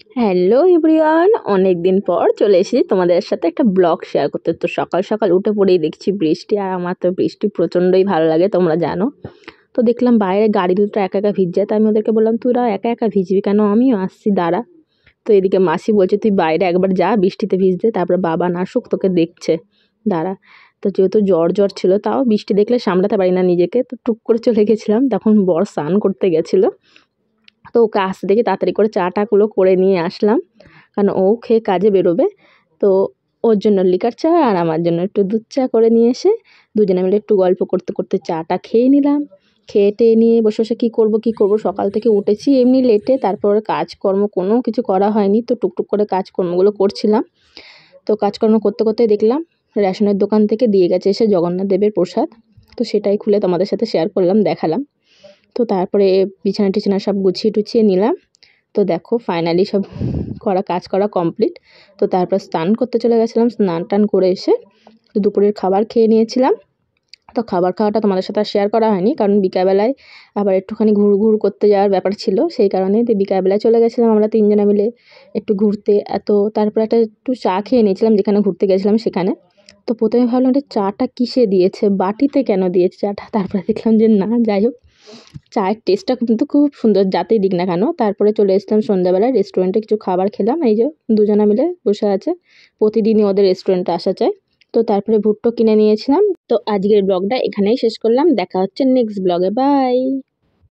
Hello everyone, অনেক দিন পর চলে এসেছি তোমাদের সাথে একটা ব্লগ শেয়ার করতে। তো সকাল সকাল উঠে পড়েই দেখছি বৃষ্টি, আর আমার তো বৃষ্টি প্রচণ্ডই ভালো লাগে, তোমরা জানো। তো দেখলাম বাইরে গাড়ি দুটো একা একা ভিজছে, তাই আমি ওদেরকে বললাম তোরা একা একা ভিজবি কেন, আমিও আসছি দাঁড়া। তো এদিকে মাসি বলছে তুই বাইরে একবার যা বৃষ্টিতে ভিজতে, তারপরে বাবা না আসুক তোকে দেখছে, দাঁড়া। তো যেহেতু জ্বর জ্বর ছিল, তাও বৃষ্টি দেখলে সামলাতে পারি না নিজেকে, তো টুক করে চলে গেছিলাম। তখন বর স্নান করতে গেছিলো, তো ওকে আসতে দেখে তাড়াতাড়ি করে চাটাগুলো করে নিয়ে আসলাম, কারণ ও খেয়ে কাজে বেরোবে। তো ওর জন্য লিকার চা আর আমার জন্য একটু দুধ চা করে নিয়ে এসে দুজনে মিলে একটু গল্প করতে করতে চাটা খেয়ে নিলাম। খেয়ে টেয়ে নিয়ে বসে বসে কী করবো, সকাল থেকে উঠেছি এমনি লেটে, তারপরে কাজকর্ম কোনো কিছু করা হয়নি, তো টুকটুক করে কাজকর্মগুলো করছিলাম। তো কাজকর্ম করতে করতে দেখলাম রেশনের দোকান থেকে দিয়ে গেছে এসে জগন্নাথ দেবের প্রসাদ, তো সেটাই খুলে তোমাদের সাথে শেয়ার করলাম, দেখালাম। তো তারপরে বিছানা টিছানা সব গুছিয়ে টুছিয়ে নিলাম। তো দেখো ফাইনালি সব কাজ করা কমপ্লিট। তো তারপর স্নান করতে চলে গেছিলাম, স্নান টান করে এসে তো দুপুরের খাবার খেয়ে নিয়েছিলাম। তো খাবার খাওয়াটা তোমাদের সাথে শেয়ার করা হয়নি, কারণ বিকালবেলায় আবার একটুখানি ঘুর করতে যাওয়ার ব্যাপার ছিল, সেই কারণে তো বিকালবেলায় চলে গেছিলাম আমরা তিনজনে মিলে একটু ঘুরতে। তারপর একটু চা খেয়ে নিয়েছিলাম যেখানে ঘুরতে গেছিলাম সেখানে। তো প্রথমে ভাবলাম এটা চাটা কিসে দিয়েছে, বাটিতে কেন দিয়েছে চাটা, তারপরে দেখলাম যে না, যাই হোক চায়ের টেস্টটা কিন্তু খুব সুন্দর যাতেই দিক না কেন। তারপরে চলে এসেছিলাম সন্ধ্যাবেলায় রেস্টুরেন্টে, কিছু খাবার খেলাম, এই যে দুজনা মিলে বসে আছে, প্রতিদিনই ওদের রেস্টুরেন্টে আসা চাই। তো তারপরে ভুট্টো কিনে নিয়েছিলাম। তো আজকের ব্লগটা এখানেই শেষ করলাম, দেখা হচ্ছে নেক্সট ব্লগে, বাই।